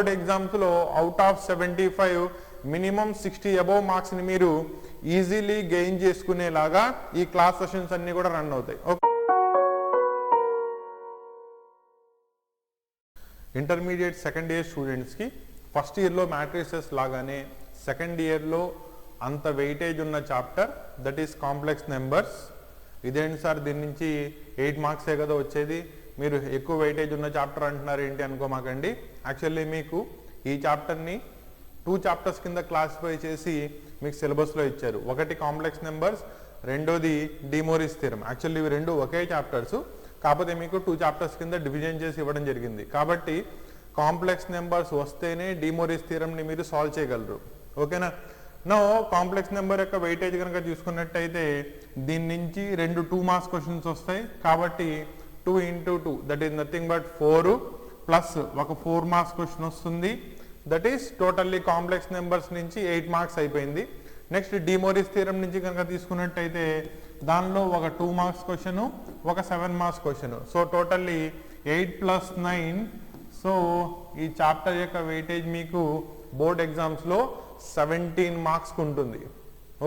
Board ఎగ్జామ్స్లో out of 75 minimum 60 above మార్క్స్ని మీరు easily gain చేసుకునేలాగా ఈ క్లాస్ సెషన్స్ అన్నీ కూడా రన్ అవుతాయి. ఇంటర్మీడియట్ సెకండ్ ఇయర్ స్టూడెంట్స్కి ఫస్ట్ ఇయర్లో మ్యాట్రిసెస్ లాగానే సెకండ్ ఇయర్లో అంత వెయిటేజ్ ఉన్న chapter that is complex numbers. ఇదేంటి సార్ దీని నుంచి 8 మార్క్సే కదా వచ్చేది, మీరు ఎక్కువ వెయిటేజ్ ఉన్న చాప్టర్ అంటున్నారు ఏంటి అనుకోమాకండి. యాక్చువల్లీ మీకు ఈ చాప్టర్ని 2 చాప్టర్స్ కింద క్లాసిఫై చేసి మీకు సిలబస్లో ఇచ్చారు. ఒకటి కాంప్లెక్స్ నెంబర్స్, రెండోది డిమోరిస్ థియరం. యాక్చువల్లీ ఇవి రెండు ఒకే చాప్టర్స్, కాకపోతే మీకు 2 చాప్టర్స్ కింద డివిజన్ చేసి ఇవ్వడం జరిగింది. కాబట్టి కాంప్లెక్స్ నెంబర్స్ వస్తేనే డిమోరిస్ థియరంని మీరు సాల్వ్ చేయగలరు. ఓకేనా? నో కాంప్లెక్స్ నెంబర్ యొక్క వెయిటేజ్ కనుక చూసుకున్నట్టయితే దీని నుంచి 2 మార్క్స్ క్వశ్చన్స్ వస్తాయి. కాబట్టి 2 into 2 that is nothing but 4 plus ఒక 4 మార్క్స్ క్వశ్చన్ వస్తుంది. That is totally complex numbers నుంచి 8 మార్క్స్ అయిపోయింది. నెక్స్ట్ డిమోరిస్ థియరం నుంచి కనుక తీసుకున్నట్టయితే దానిలో ఒక 2 మార్క్స్ క్వశ్చన్, ఒక 7 marks question. So totally 8 + 9. So ఈ చాప్టర్ యొక్క వెయిటేజ్ మీకు బోర్డ్ ఎగ్జామ్స్లో 17 మార్క్స్ ఉంటుంది.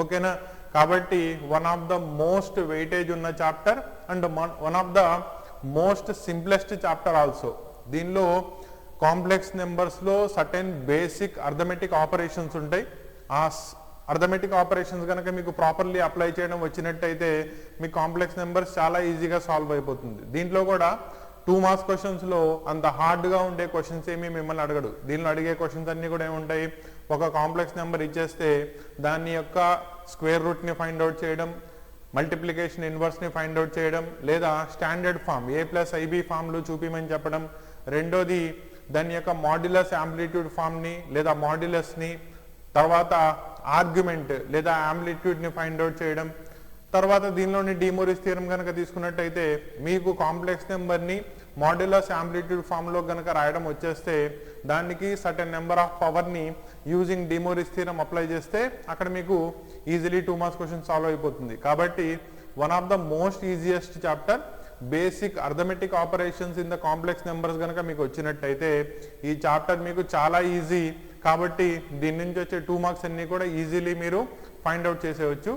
ఓకేనా? కాబట్టి one of the most weightage ఉన్న chapter and one of the most simplest chapter also. దీనిలో కాంప్లెక్స్ నెంబర్స్లో సర్టెన్ బేసిక్ అర్థమెటిక్ ఆపరేషన్స్ ఉంటాయి. ఆ అర్థమెటిక్ ఆపరేషన్స్ కనుక మీకు ప్రాపర్లీ అప్లై చేయడం వచ్చినట్టయితే మీ కాంప్లెక్స్ నెంబర్స్ చాలా ఈజీగా సాల్వ్ అయిపోతుంది. దీంట్లో కూడా 2 మార్క్స్ క్వశ్చన్స్లో అంత హార్డ్గా ఉండే క్వశ్చన్స్ ఏమీ మిమ్మల్ని అడగడు. దీనిలో అడిగే క్వశ్చన్స్ అన్నీ కూడా ఏముంటాయి, ఒక కాంప్లెక్స్ నెంబర్ ఇచ్చేస్తే దాని యొక్క స్క్వేర్ రూట్ని ఫైండ్ అవుట్ చేయడం, మల్టిప్లికేషన్ ఇన్వర్స్ని ఫైండ్ అవుట్ చేయడం, లేదా స్టాండర్డ్ ఫామ్ A+IB ఫామ్లు చూపిమని చెప్పడం. రెండోది దాని యొక్క మాడ్యులస్ యాంప్లిట్యూడ్ ఫామ్ని లేదా మాడ్యులస్ని, తర్వాత ఆర్గ్యుమెంట్ లేదా యాంప్లిట్యూడ్ని ఫైండ్ అవుట్ చేయడం. తర్వాత దీనిలోని డిమోరిస్ థియరం కనుక తీసుకున్నట్టయితే మీకు కాంప్లెక్స్ నెంబర్ని మాడ్యులస్ యాంప్లిట్యూడ్ ఫామ్లో కనుక రాయడం వచ్చేస్తే దానికి సర్టెన్ నెంబర్ ఆఫ్ పవర్ని యూజింగ్ డిమోరిస్ థియరం అప్లై చేస్తే అక్కడ మీకు ఈజీలీ 2 మార్క్స్ క్వశ్చన్ సాల్వ్ అయిపోతుంది. కాబట్టి one of the most easiest chapter basic arithmetic operations in the complex numbers కనుక మీకు వచ్చినట్టయితే ఈ చాప్టర్ మీకు చాలా ఈజీ. కాబట్టి దీని నుంచి వచ్చే 2 మార్క్స్ అన్నీ కూడా ఈజీలీ మీరు ఫైండ్ అవుట్ చేసేయచ్చు.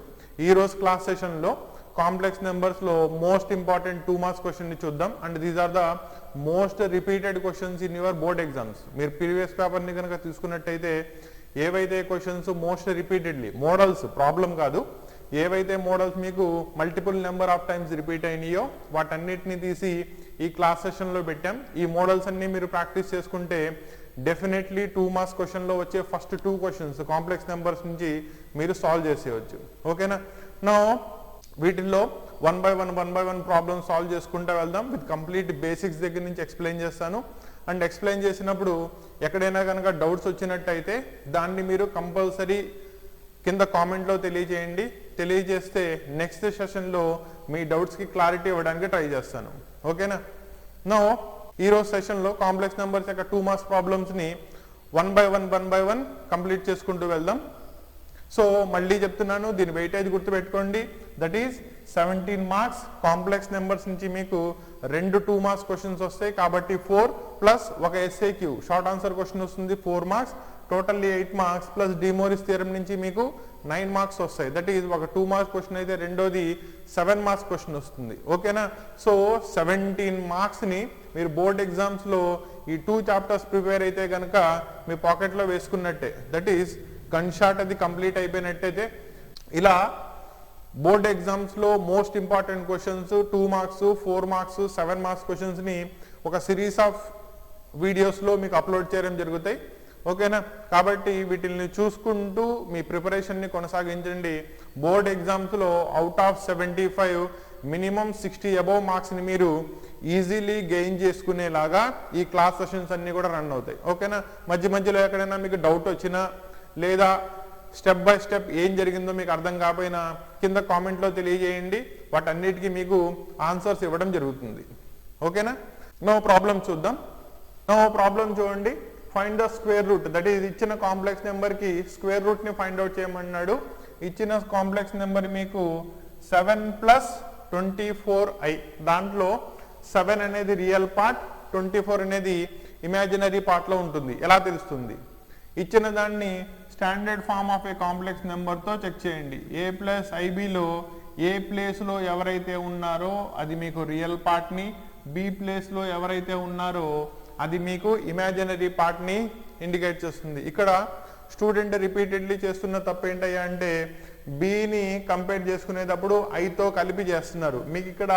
ఈ రోజు క్లాస్ సెషన్లో కాంప్లెక్స్ నెంబర్స్లో మోస్ట్ ఇంపార్టెంట్ 2 మార్క్స్ క్వశ్చన్ని చూద్దాం. And these are the most repeated questions in your board exams. మీరు ప్రీవియస్ పేపర్ని కనుక తీసుకున్నట్టయితే ఏవైతే questions most repeatedly models problem కాదు, ఏవైతే మోడల్స్ మీకు multiple number of times repeat అయినాయో వాటన్నిటిని తీసి ఈ క్లాస్ సెషన్లో పెట్టాం. ఈ మోడల్స్ అన్ని మీరు ప్రాక్టీస్ చేసుకుంటే డెఫినెట్లీ 2 మార్క్స్ క్వశ్చన్లో వచ్చే ఫస్ట్ 2 క్వశ్చన్స్ కాంప్లెక్స్ నెంబర్స్ నుంచి మీరు సాల్వ్ చేసేయచ్చు. ఓకేనా? నా వీటిల్లో 1 by 1 ప్రాబ్లమ్ సాల్వ్ చేసుకుంటూ వెళ్దాం. విత్ కంప్లీట్ బేసిక్స్ దగ్గర నుంచి ఎక్స్ప్లెయిన్ చేస్తాను. అండ్ ఎక్స్ప్లెయిన్ చేసినప్పుడు ఎక్కడైనా కనుక డౌట్స్ వచ్చినట్టయితే దాన్ని మీరు కంపల్సరీ కింద కామెంట్లో తెలియజేయండి. తెలియజేస్తే నెక్స్ట్ సెషన్లో మీ డౌట్స్కి క్లారిటీ ఇవ్వడానికి ట్రై చేస్తాను. ఓకేనా? నా ఈరోజు సెషన్లో కాంప్లెక్స్ నెంబర్స్ యొక్క 2 మార్క్స్ ప్రాబ్లమ్స్ని 1 by 1 కంప్లీట్ చేసుకుంటూ వెళ్దాం. సో మళ్ళీ చెప్తున్నాను, దీని వెయిటేజ్ గుర్తుపెట్టుకోండి. That is 17 marks. Complex numbers నుంచి మీకు 2 మార్క్స్ క్వశ్చన్స్ వస్తాయి. కాబట్టి 4 ప్లస్ ఒక SAQ షార్ట్ ఆన్సర్ క్వశ్చన్ వస్తుంది 4 marks. Totally 8 marks plus De Moivre's theorem నుంచి మీకు 9 మార్క్స్ వస్తాయి. దట్ ఈజ్ ఒక 2 మార్క్స్ క్వశ్చన్ అయితే రెండోది 7 మార్క్స్ క్వశ్చన్ వస్తుంది. ఓకేనా? సో 17 మార్క్స్ని మీరు బోర్డ్ ఎగ్జామ్స్లో ఈ 2 చాప్టర్స్ ప్రిపేర్ అయితే కనుక మీ పాకెట్లో వేసుకున్నట్టే. దట్ ఈస్ గన్ షాట్ అది కంప్లీట్ అయిపోయినట్టయితే. ఇలా బోర్డ్ ఎగ్జామ్స్లో most important questions 2 marks 4 marks 7 marks క్వశ్చన్స్ని ఒక సిరీస్ ఆఫ్ వీడియోస్లో మీకు అప్లోడ్ చేయడం జరుగుతాయి. ఓకేనా? కాబట్టి వీటిని చూసుకుంటూ మీ ప్రిపరేషన్ని కొనసాగించండి. బోర్డ్ ఎగ్జామ్స్లో అవుట్ ఆఫ్ 75 మినిమం 60 అబోవ్ మార్క్స్ని మీరు ఈజీలీ గెయిన్ చేసుకునేలాగా ఈ క్లాస్ సెషన్స్ అన్నీ కూడా రన్ అవుతాయి. ఓకేనా? మధ్య మధ్యలో ఎక్కడైనా మీకు డౌట్ వచ్చినా లేదా స్టెప్ బై స్టెప్ ఏం జరిగిందో మీకు అర్థం కాకపోయినా కింద కామెంట్లో తెలియజేయండి. వాటన్నిటికీ మీకు ఆన్సర్స్ ఇవ్వడం జరుగుతుంది. ఓకేనా? నో ప్రాబ్లం చూద్దాం. నో ప్రాబ్లం చూడండి. Find the square route. That is ఇచ్చిన కాంప్లెక్స్ నెంబర్కి స్క్వేర్ రూట్ని ఫైండ్ అవుట్ చేయమన్నాడు. ఇచ్చిన కాంప్లెక్స్ నెంబర్ మీకు 7 + 24i. దాంట్లో 7 అనేది రియల్ పార్ట్, 24 అనేది ఇమాజినరీ పార్ట్లో ఉంటుంది. ఎలా తెలుస్తుంది? ఇచ్చిన దాన్ని standard form of a complex నెంబర్తో చెక్ చేయండి. ఏ ప్లస్ ఐబిలో ఏ ప్లేస్లో ఎవరైతే ఉన్నారో అది మీకు రియల్ పార్ట్ని, బి ప్లేస్లో ఎవరైతే ఉన్నారో అది మీకు ఇమాజినరీ పార్ట్ని ఇండికేట్ చేస్తుంది. ఇక్కడ స్టూడెంట్ రిపీటెడ్లీ చేస్తున్న తప్పు ఏంటయ్యా అంటే బిని కంపేర్ చేసుకునేటప్పుడు ఐతో కలిపి చేస్తున్నారు. మీకు ఇక్కడ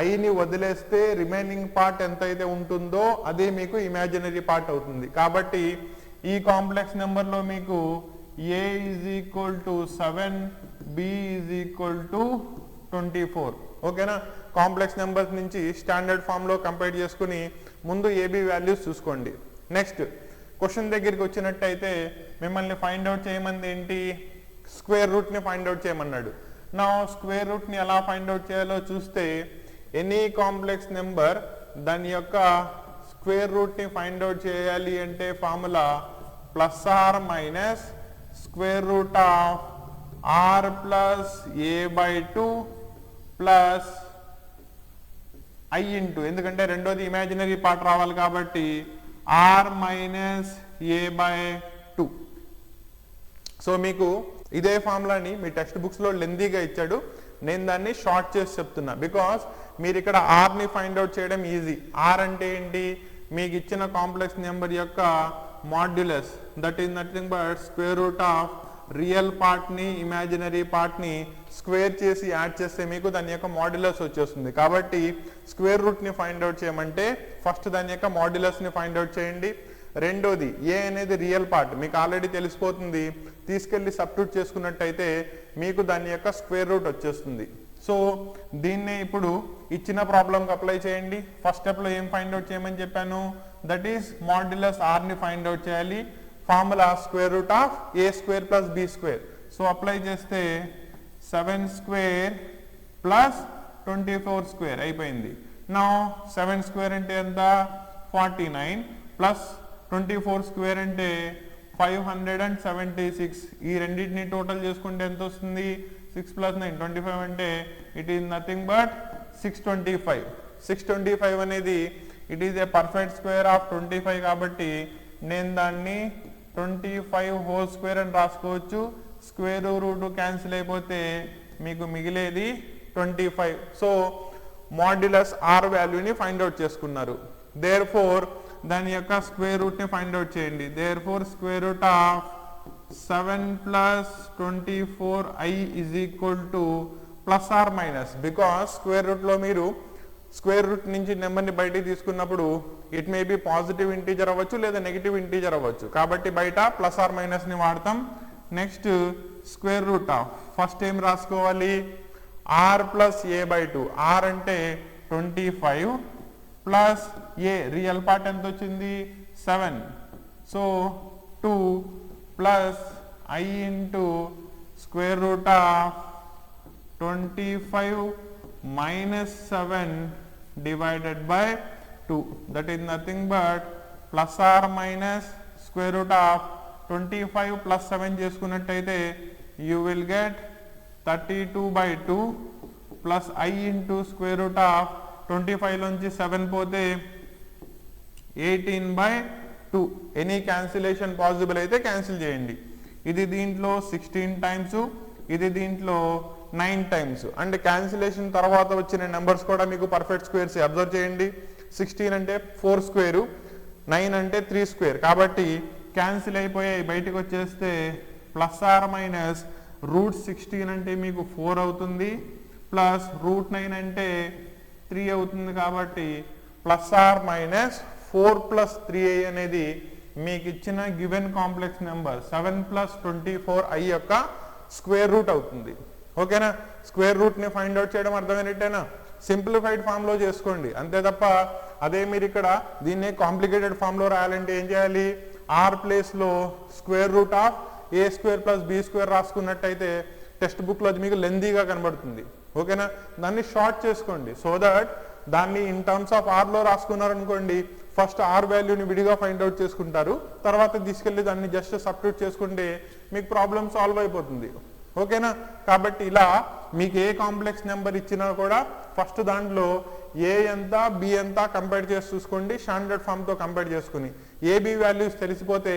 ఐని వదిలేస్తే రిమైనింగ్ పార్ట్ ఎంతైతే ఉంటుందో అదే మీకు ఇమాజినరీ పార్ట్ అవుతుంది. కాబట్టి ఈ కాంప్లెక్స్ నెంబర్లో మీకు A is equal to 7, B is equal to 24. ఓకేనా? కాంప్లెక్స్ నెంబర్స్ నుంచి స్టాండర్డ్ ఫామ్లో కంపేర్ చేసుకుని ముందు ఏబి వాల్యూస్ చూసుకోండి. నెక్స్ట్ క్వశ్చన్ దగ్గరికి వచ్చినట్టయితే మిమ్మల్ని ఫైండ్ అవుట్ చేయమంది ఏంటి? స్క్వేర్ రూట్ని ఫైండ్ అవుట్ చేయమన్నాడు. నా స్క్వేర్ రూట్ని ఎలా ఫైండ్ అవుట్ చేయాలో చూస్తే ఎనీ కాంప్లెక్స్ నెంబర్ దాని యొక్క స్క్వేర్ రూట్ని ఫైండ్ అవుట్ చేయాలి అంటే formula plus or minus square root of r plus a by 2 plus i into, ఎందుకంటే రెండోది ఇమాజినరీ పార్ట్ రావాలి కాబట్టి r minus a by 2. So మీకు ఇదే ఫార్ములాని మీ టెక్స్ట్ బుక్స్లో లెందీగా ఇచ్చాడు, నేను దాన్ని షార్ట్ చేసి చెప్తున్నా. బికాస్ మీరు ఇక్కడ ఆర్ని ఫైండ్ అవుట్ చేయడం ఈజీ. ఆర్ అంటే ఏంటి? మీకు ఇచ్చిన కాంప్లెక్స్ నెంబర్ యొక్క modulus, that is nothing but square root of real పార్ట్ని ఇమాజినరీ పార్ట్ని స్క్వేర్ చేసి యాడ్ చేస్తే మీకు దాని యొక్క మాడ్యులస్ వచ్చేస్తుంది. కాబట్టి స్క్వేర్ రూట్ని ఫైండ్ అవుట్ చేయమంటే ఫస్ట్ దాని యొక్క మాడ్యులస్ని ఫైండ్ అవుట్ చేయండి. రెండోది ఏ అనేది రియల్ పార్ట్ మీకు ఆల్రెడీ తెలిసిపోతుంది, తీసుకెళ్ళి సబ్స్టిట్యూట్ చేసుకున్నట్టయితే మీకు దాని యొక్క స్క్వేర్ రూట్ వచ్చేస్తుంది. సో దీన్నే ఇప్పుడు ఇచ్చిన ప్రాబ్లంకి అప్లై చేయండి. ఫస్ట్ స్టెప్లో ఏం ఫైండ్ అవుట్ చేయమని చెప్పాను? దట్ ఈస్ మాడ్యులస్ ఆర్ని ఫైండ్ అవుట్ చేయాలి. Formula square root of A square plus B square. So apply చేస్తే 7 స్క్వేర్ ప్లస్ 24 స్క్వేర్ అయిపోయింది. నా 7 స్క్వేర్ అంటే ఎంత? 49 ప్లస్ 24 స్క్వేర్ అంటే 576. ఈ రెండింటిని టోటల్ చేసుకుంటే ఎంత వస్తుంది? 6 ప్లస్ 9 25 అంటే ఇట్ ఈస్ నథింగ్ బట్ 625. 625 అనేది it is a perfect square of 25 కాబట్టి నేను దాన్ని 25 హోల్ స్క్వేర్ అని రాసుకోవచ్చు. స్క్వేర్ రూట్ క్యాన్సిల్ అయిపోతే మీకు మిగిలేది 25. సో మాడ్యులస్ ఆర్ వాల్యూని ఫైండ్ అవుట్ చేసుకున్నారు. దేర్ ఫోర్ దాని యొక్క స్క్వేర్ రూట్ని ఫైండ్ అవుట్ చేయండి. Therefore square root of 7 plus 24i is equal to plus or minus. Because square రూట్లో మీరు స్క్వేర్ రూట్ నుంచి నెంబర్ని బయటికి తీసుకున్నప్పుడు it may be positive integer అవ్వచ్చు లేదా నెగిటివ్ ఇంటీజర్ అవ్వచ్చు. కాబట్టి బయట ప్లస్ ఆర్ మైనస్ని వాడతాం. Next square root of first ఏం రాసుకోవాలి? R plus a by 2. R అంటే 25 ప్లస్ ఏ రియల్ పార్ట్ ఎంత వచ్చింది? 7. So 2 plus i into square root of 25 minus 7 divided by 2. That is nothing but plus or minus square root of 25 plus 7 చేసుకున్నట్టయితే you will get 32 by 2 plus I into square root of 25 లోంచి 7 పోతే 18 by 2. Any cancellation possible అయితే cancel చేయండి. ఇది దీంట్లో 16 times, ఇది దీంట్లో 9 times. And cancellation తర్వాత వచ్చిన నెంబర్స్ కూడా మీకు పర్ఫెక్ట్ స్క్వేర్స్. అబ్జర్వ్ చేయండి, 16 అంటే 4 స్క్వేరు, 9 అంటే 3 స్క్వేర్. కాబట్టి క్యాన్సిల్ అయిపోయాయి, బయటకు వచ్చేస్తే ప్లస్ ఆర్ మైనస్ రూట్ 16 అంటే మీకు 4 అవుతుంది, ప్లస్ రూట్ 9 అంటే 3 అవుతుంది. కాబట్టి plus or minus 4 plus 3i అనేది మీకు ఇచ్చిన given complex number 7 plus 24i యొక్క స్క్వేర్ రూట్ అవుతుంది. ఓకేనా? స్క్వేర్ రూట్ని ఫైండ్ అవుట్ చేయడం అర్థమైనట్టేనా? సింప్లిఫైడ్ ఫామ్లో చేసుకోండి అంతే తప్ప అదే మీరు ఇక్కడ దీన్ని కాంప్లికేటెడ్ ఫామ్లో రాయాలంటే ఏం చేయాలి? ఆర్ ప్లేస్లో square root of A square plus B square రాసుకున్నట్టయితే టెక్స్ట్ బుక్లో అది మీకు లెందీగా కనబడుతుంది. ఓకేనా? దాన్ని షార్ట్ చేసుకోండి సో దట్ దాన్ని ఇన్ టర్మ్స్ ఆఫ్ ఆర్లో రాసుకున్నారనుకోండి, ఫస్ట్ ఆర్ వాల్యూని విడిగా ఫైండ్ అవుట్ చేసుకుంటారు, తర్వాత తీసుకెళ్ళి దాన్ని జస్ట్ సబ్స్టిట్యూట్ చేసుకుంటే మీకు ప్రాబ్లం సాల్వ్ అయిపోతుంది. ఓకేనా? కాబట్టి ఇలా మీకు ఏ కాంప్లెక్స్ నెంబర్ ఇచ్చినా కూడా ఫస్ట్ దాంట్లో ఏ ఎంత బి ఎంత కంపేర్ చేసి చూసుకోండి, స్టాండర్డ్ ఫామ్తో కంపేర్ చేసుకుని ఏబి వాల్యూస్ తెలిసిపోతే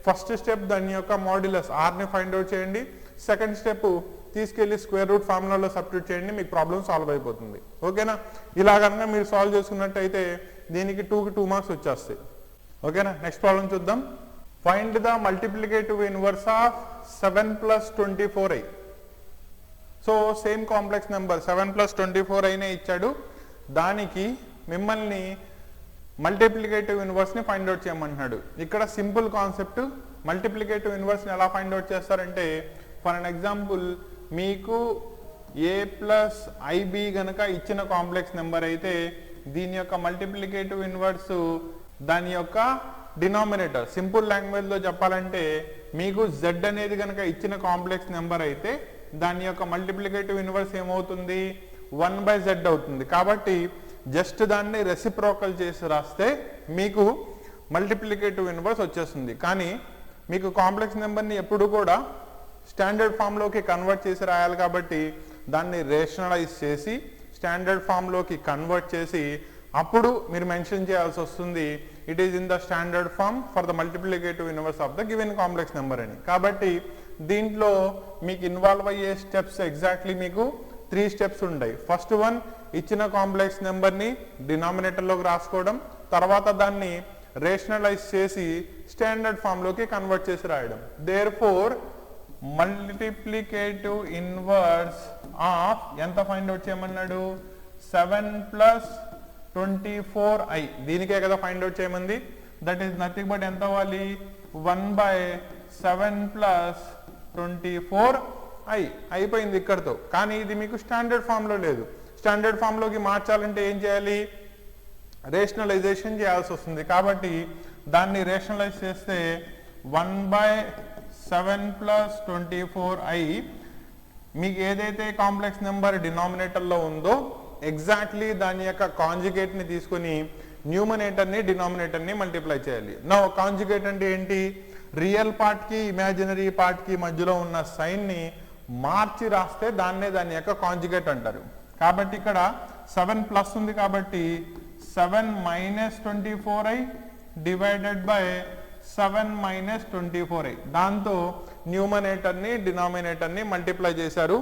ఫస్ట్ స్టెప్ దాని యొక్క మాడ్యులస్ ఆర్ని ఫైండ్ అవుట్ చేయండి, సెకండ్ స్టెప్ తీసుకెళ్లి స్క్వేర్ రూట్ ఫార్ములాలో సబ్స్టిట్యూట్ చేయండి, మీకు ప్రాబ్లం సాల్వ్ అయిపోతుంది. ఓకేనా? ఇలా కనుక మీరు సాల్వ్ చేసుకున్నట్టయితే దీనికి 2కి 2 మార్క్స్ వచ్చేస్తాయి. ఓకేనా? నెక్స్ట్ ప్రాబ్లం చూద్దాం. Find the multiplicative inverse of 7 + 24i. So same complex number 7 + 24iనే ఇచ్చాడు, దానికి మిమ్మల్ని మల్టిప్లికేటివ్ ఇన్వర్స్ని ఫైండ్ అవుట్ చేయమంటున్నాడు. ఇక్కడ సింపుల్ కాన్సెప్ట్, మల్టిప్లికేటివ్ ఇన్వర్స్ని ఎలా ఫైండ్ అవుట్ చేస్తారంటే, ఫర్ అన్ ఎగ్జాంపుల్ మీకు a + ib గనక ఇచ్చిన కాంప్లెక్స్ నెంబర్ అయితే దీని యొక్క మల్టిప్లికేటివ్ ఇన్వర్స్ దాని యొక్క డినామినేటర్. సింపుల్ లాంగ్వేజ్లో చెప్పాలంటే మీకు z అనేది కనుక ఇచ్చిన కాంప్లెక్స్ నెంబర్ అయితే దాని యొక్క మల్టిప్లికేటివ్ ఇన్వర్స్ ఏమవుతుంది? 1/z అవుతుంది. కాబట్టి జస్ట్ దాన్ని రెసిప్రోకల్ చేసి రాస్తే మీకు మల్టిప్లికేటివ్ ఇన్వర్స్ వచ్చేస్తుంది. కానీ మీకు కాంప్లెక్స్ నెంబర్ని ఎప్పుడు కూడా స్టాండర్డ్ ఫామ్లోకి కన్వర్ట్ చేసి రాయాలి కాబట్టి దాన్ని రేషనలైజ్ చేసి స్టాండర్డ్ ఫామ్లోకి కన్వర్ట్ చేసి అప్పుడు మీరు మెన్షన్ చేయాల్సి వస్తుంది it is in the standard form for the multiplicative inverse of the given complex number అని. కాబట్టి దీంట్లో మీకు ఇన్వాల్వ్ అయ్యే స్టెప్స్ ఎగ్జాక్ట్లీ మీకు 3 స్టెప్స్ ఉంటాయి. ఫస్ట్ వన్, ఇచ్చిన కాంప్లెక్స్ నెంబర్ని డినామినేటర్లోకి రాసుకోవడం, తర్వాత దాన్ని రేషనలైజ్ చేసి స్టాండర్డ్ ఫామ్లోకి కన్వర్ట్ చేసి రాయడం. దేర్ఫోర్ మల్టిప్లికేటివ్ ఇన్వర్స్ ఆఫ్ ఎంత ఫైండ్ అవుట్ చేయమన్నాడు? 7 + 24i. దీనికే కదా ఫైండ్ అవుట్ చేయమంది. దట్ ఈస్ నథింగ్ బట్ ఎంత అవ్వాలి? 1/7 + 24i అయిపోయింది ఇక్కడతో. కానీ ఇది మీకు స్టాండర్డ్ ఫామ్లో లేదు. స్టాండర్డ్ ఫామ్లోకి మార్చాలంటే ఏం చేయాలి? రేషనలైజేషన్ చేయాల్సి వస్తుంది. కాబట్టి దాన్ని రేషనలైజ్ చేస్తే 1/7 + 24i మీకు ఏదైతే కాంప్లెక్స్ నెంబర్ డినామినేటర్లో ఉందో ఎగ్జాక్ట్లీ దాని యొక్క కాంజుగేట్ని తీసుకొని న్యూమరేటర్ని డినామినేటర్ని మల్టిప్లై చేయాలి. నా కాంజుగేట్ అంటే ఏంటి? రియల్ పార్ట్కి ఇమాజినరీ పార్ట్కి మధ్యలో ఉన్న సైన్ని మార్చి రాస్తే దాన్నే దాని యొక్క కాంజుగేట్ అంటారు. కాబట్టి ఇక్కడ 7 ప్లస్ ఉంది కాబట్టి 7 - 24i డివైడెడ్ బై 7 - 24i. దాంతో న్యూమరేటర్ని డినామినేటర్ని మల్టిప్లై చేశారు.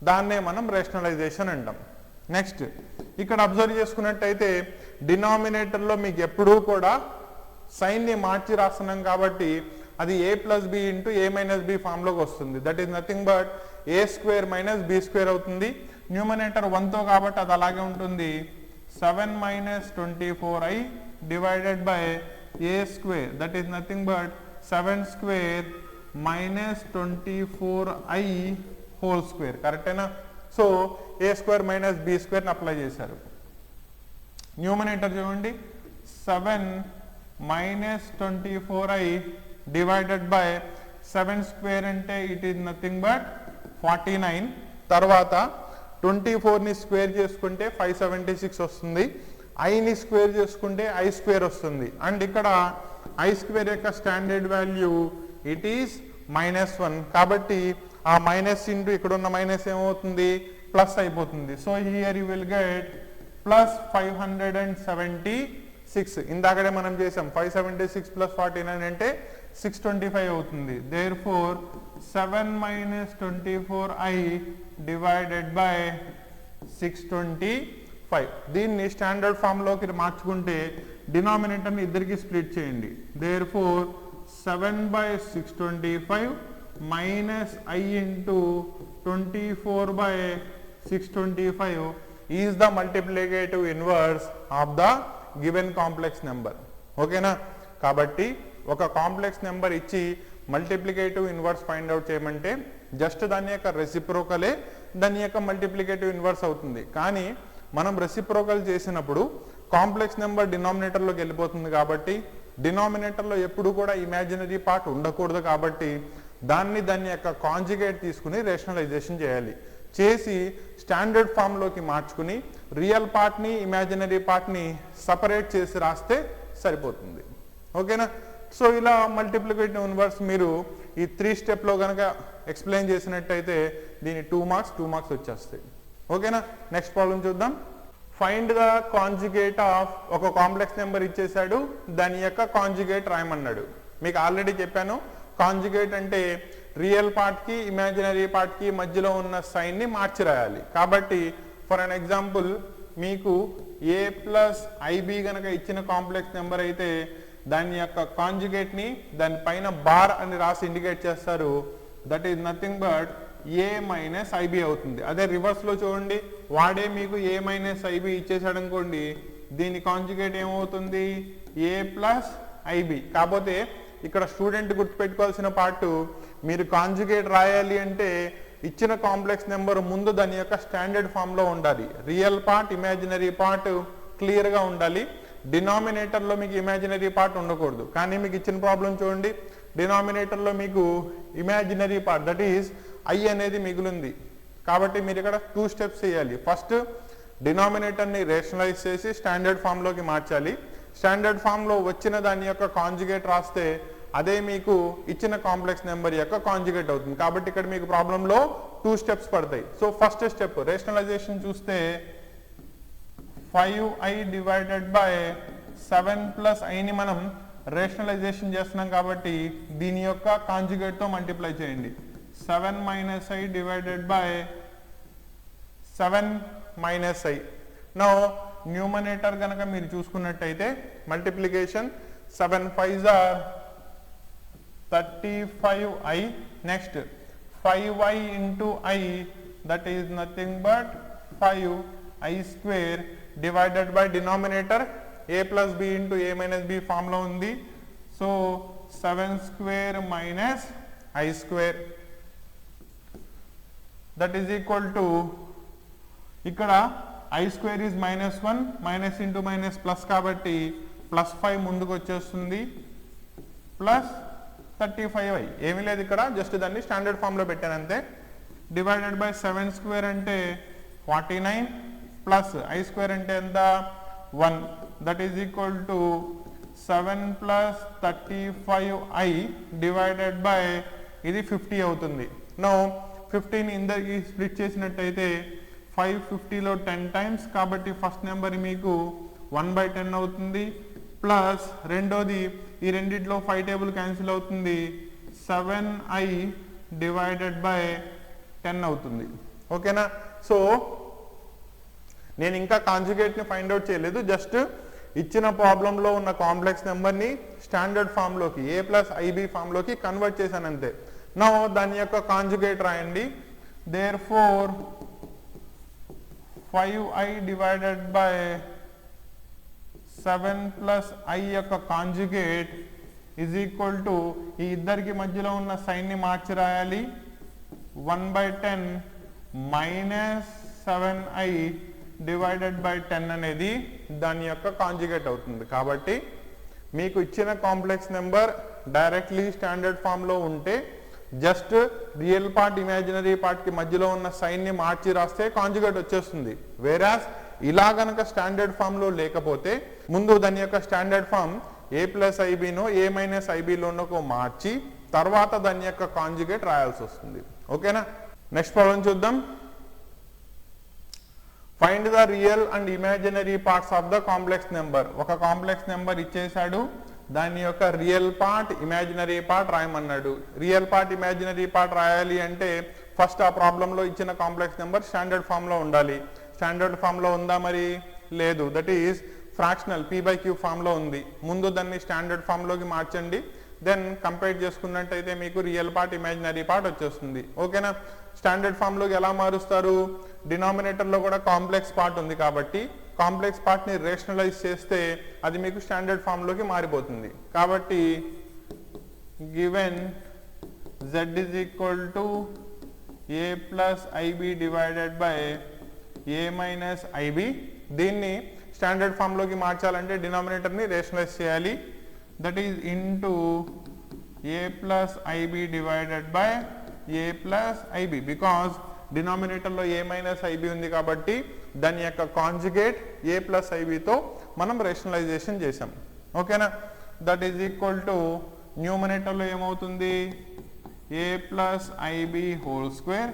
దాన్నే మనం రేషనలైజేషన్ అంటాం. నెక్స్ట్ ఇక్కడ అబ్జర్వ్ చేసుకున్నట్టయితే డినామినేటర్లో మీకు ఎప్పుడూ కూడా సైన్ని మార్చి రాస్తున్నాం కాబట్టి అది a + b × a - b ఫామ్లోకి వస్తుంది. That is nothing but a² - b² అవుతుంది. న్యూమరేటర్ 1తో కాబట్టి అది అలాగే ఉంటుంది. 7 - 24i divided by a², that is nothing but 7² - 24i whole square. కరెక్టేనా? సో a² - b² అప్లై చేశారు. న్యూమరేటర్ చూడండి, 7 - 24i డివైడెడ్ బై 7² అంటే ఇట్ ఈస్ నథింగ్ బట్ 49. తర్వాత 24ని స్క్వేర్ చేసుకుంటే 576 వస్తుంది. ఐని స్క్వేర్ చేసుకుంటే i² వస్తుంది. అండ్ ఇక్కడ i² యొక్క స్టాండర్డ్ వాల్యూ ఇట్ ఈస్ -1. కాబట్టి ఆ మైనస్ ఇంటూ ఇక్కడ ఉన్న మైనస్ ఏమవుతుంది? ప్లస్ అయిపోతుంది. So here you will get +576. ఇందాకడే మనం చేసాం 576 + 49 అంటే 625 అవుతుంది. Therefore 7 - 24i divided by 625. దీన్ని స్టాండర్డ్ ఫామ్లోకి మార్చుకుంటే డినామినేటర్ని ఇద్దరికి స్ప్లిట్ చేయండి. Therefore 7/625 minus I into 24/625 is the multiplicative inverse of the given complex number. ఓకేనా? కాబట్టి ఒక కాంప్లెక్స్ నెంబర్ ఇచ్చి మల్టిప్లికేటివ్ ఇన్వర్స్ ఫైండ్ అవుట్ చేయమంటే జస్ట్ దాని యొక్క రెసిప్రోకలే దాని యొక్క మల్టిప్లికేటివ్ ఇన్వర్స్ అవుతుంది. కానీ మనం రెసిప్రోకల్ చేసినప్పుడు కాంప్లెక్స్ నెంబర్ డినామినేటర్లోకి వెళ్ళిపోతుంది కాబట్టి డినామినేటర్లో ఎప్పుడు కూడా ఇమాజినరీ పార్ట్ ఉండకూడదు. కాబట్టి దాని యొక్క కాంజుగేట్ తీసుకుని రేషనలైజేషన్ చేయాలి. చేసి స్టాండర్డ్ ఫామ్లోకి మార్చుకుని రియల్ పార్ట్ని ఇమాజినరీ పార్ట్ని సపరేట్ చేసి రాస్తే సరిపోతుంది. ఓకేనా? సో ఇలా మల్టిప్లికేటివ్ ఇన్వర్స్ మీరు ఈ 3 స్టెప్లో కనుక ఎక్స్ప్లెయిన్ చేసినట్టయితే దీని 2 మార్క్స్ వచ్చేస్తాయి. ఓకేనా. నెక్స్ట్ ప్రాబ్లం చూద్దాం. ఫైండ్ ద కాంజుగేట్ ఆఫ్ ఒక కాంప్లెక్స్ నెంబర్ ఇచ్చేసాడు, దాని యొక్క కాంజుగేట్ రాయమన్నాడు. మీకు ఆల్రెడీ చెప్పాను, కాంజుగేట్ అంటే రియల్ పార్ట్కి ఇమాజినరీ పార్ట్కి మధ్యలో ఉన్న సైన్ని మార్చి రాయాలి. కాబట్టి ఫర్ అన్ ఎగ్జాంపుల్ మీకు ఏ ప్లస్ ఐబి గనక ఇచ్చిన కాంప్లెక్స్ నెంబర్ అయితే దాని యొక్క కాంజుగేట్ని దానిపైన బార్ అని రాసి ఇండికేట్ చేస్తారు. That is nothing but a minus ib అవుతుంది. అదే రివర్స్లో చూడండి, వాడే మీకు ఏ మైనస్ ఐబి ఇచ్చేసాడు అనుకోండి, దీని కాంజుగేట్ ఏమవుతుంది ఏ ప్లస్ ఐబి. కాకపోతే ఇక్కడ స్టూడెంట్ గుర్తుపెట్టుకోవాల్సిన పార్ట్, మీరు కాంజుగేట్ రాయాలి అంటే ఇచ్చిన కాంప్లెక్స్ నెంబర్ ముందు దాని యొక్క స్టాండర్డ్ ఫామ్లో ఉండాలి. రియల్ పార్ట్ ఇమాజినరీ పార్ట్ క్లియర్గా ఉండాలి. డినామినేటర్లో మీకు ఇమాజినరీ పార్ట్ ఉండకూడదు. కానీ మీకు ఇచ్చిన ప్రాబ్లం చూడండి, డినామినేటర్లో మీకు imaginary part that is I అనేది మిగిలింది. కాబట్టి మీరు ఇక్కడ 2 స్టెప్స్ చేయాలి. ఫస్ట్ డినామినేటర్ని రేషనలైజ్ చేసి స్టాండర్డ్ ఫామ్లోకి మార్చాలి. స్టాండర్డ్ ఫామ్లో వచ్చిన దాని యొక్క కాంజుగేట్ రాస్తే అదే మీకు ఇచ్చిన కాంప్లెక్స్ నెంబర్ యొక్క కాంజుగేట్ అవుతుంది. కాబట్టి ఇక్కడ మీకు ప్రాబ్లంలో 2 స్టెప్స్ పడతాయి. సో ఫస్ట్ స్టెప్ రేషనలైజేషన్ చూస్తే 5i డివైడెడ్ బై 7 ప్లస్ ఐని మనం రేషనలైజేషన్ చేస్తున్నాం కాబట్టి దీని యొక్క కాంజుగేట్తో మల్టిప్లై చేయండి. 7 minus I divided by 7 minus I. Now numerator కనుక మీరు చూసుకున్నట్టయితే multiplication 7 5s are 35i. Next 5i into i, that is nothing but 5i square divided by denominator a plus b into a minus b form లో ఉంది. So 7 square minus i square that is equal to, ఇక్కడ i square is -1, minus into minus plus కాబట్టి +5 ముందుకు వచ్చేస్తుంది, plus 35i. ఏమీ లేదు ఇక్కడ, just దాన్ని స్టాండర్డ్ ఫామ్లో పెట్టాను అంతే. డివైడెడ్ బై 7 స్క్వేర్ అంటే 49 ప్లస్ i స్క్వేర్ అంటే ఎంత 1, that is equal to 7 plus 35i divided by ఇది 50 అవుతుంది. నో 15 ఇందరికి స్ప్లిట్ చేసినట్టయితే 5 50లో 10 టైమ్స్ కాబట్టి ఫస్ట్ నెంబర్ మీకు 1/10 అవుతుంది. ప్లస్ రెండోది ఈ రెండిట్లో 5 టేబుల్ క్యాన్సిల్ అవుతుంది, 7i డివైడెడ్ బై 10 అవుతుంది. ఓకేనా. సో నేను ఇంకా కాంజుగేట్ని ఫైండ్ అవుట్ చేయలేదు, జస్ట్ ఇచ్చిన ప్రాబ్లంలో ఉన్న కాంప్లెక్స్ నెంబర్ని స్టాండర్డ్ ఫామ్లోకి ఏ ప్లస్ ఐబి ఫామ్లోకి కన్వర్ట్ చేశాను అంతే. నౌ దాని యొక్క కాంజుగేట్ రాయండి. Therefore 5i divided by 7 plus i యొక్క కాంజుగేట్ ఈజ్ ఈక్వల్ టు, ఈ ఇద్దరికి మధ్యలో ఉన్న సైన్ని మార్చి రాయాలి, 1/10 మైనస్ 7i డివైడెడ్ బై 10 అనేది దాని యొక్క కాంజుగేట్ అవుతుంది. కాబట్టి మీకు ఇచ్చిన కాంప్లెక్స్ నెంబర్ డైరెక్ట్లీ స్టాండర్డ్ ఫామ్లో ఉంటే జస్ట్ రియల్ పార్ట్ ఇమాజినరీ పార్ట్కి మధ్యలో ఉన్న సైన్ని మార్చి రాస్తే కాంజుగేట్ వచ్చేస్తుంది. వేరాస్ ఇలా గనక స్టాండర్డ్ ఫామ్లో లేకపోతే ముందు దాని యొక్క స్టాండర్డ్ ఫామ్ ఏ ప్లస్ ఐబీనో ఏ మైనస్ ఐబీలోనో మార్చి తర్వాత దాని యొక్క కాంజుగేట్ రాయాల్సి వస్తుంది. ఓకేనా. నెక్స్ట్ ప్రాబ్లం చూద్దాం. Find the real and imaginary parts of the complex number. ఒక కాంప్లెక్స్ నెంబర్ ఇచ్చేసాడు, దాని యొక్క రియల్ పార్ట్ ఇమాజినరీ పార్ట్ రాయమన్నాడు. రియల్ పార్ట్ ఇమాజినరీ పార్ట్ రాయాలి అంటే ఫస్ట్ ఆ ప్రాబ్లంలో ఇచ్చిన కాంప్లెక్స్ నెంబర్ స్టాండర్డ్ ఫామ్లో ఉండాలి. స్టాండర్డ్ ఫామ్లో ఉందా మరి? లేదు. దట్ ఈస్ ఫ్రాక్షనల్ p/q ఫామ్లో ఉంది. ముందు దాన్ని స్టాండర్డ్ ఫామ్లోకి మార్చండి, దెన్ కంపేర్ చేసుకున్నట్టయితే మీకు రియల్ పార్ట్ ఇమాజినరీ పార్ట్ వచ్చేస్తుంది. ఓకేనా. స్టాండర్డ్ ఫామ్లోకి ఎలా మారుస్తారు? డినామినేటర్లో కూడా కాంప్లెక్స్ పార్ట్ ఉంది కాబట్టి కాంప్లెక్స్ పార్ట్ని రేషనలైజ్ చేస్తే అది మీకు స్టాండర్డ్ ఫామ్లోకి మారిపోతుంది. కాబట్టి given z is equal to a plus ib divided by a minus ib. దీన్ని స్టాండర్డ్ ఫామ్లోకి మార్చాలంటే డినామినేటర్ని రేషనలైజ్ చేయాలి. That is into a plus ib divided by a plus ib. Because డినామినేటర్లో a మైనస్ ib ఉంది కాబట్టి దాని యొక్క కాంజుగేట్ a ప్లస్ ibతో మనం రేషనలైజేషన్ చేసాం. ఓకేనా. దట్ ఈజ్ ఈక్వల్ టు న్యూమరేటర్లో ఏమవుతుంది a plus ib whole square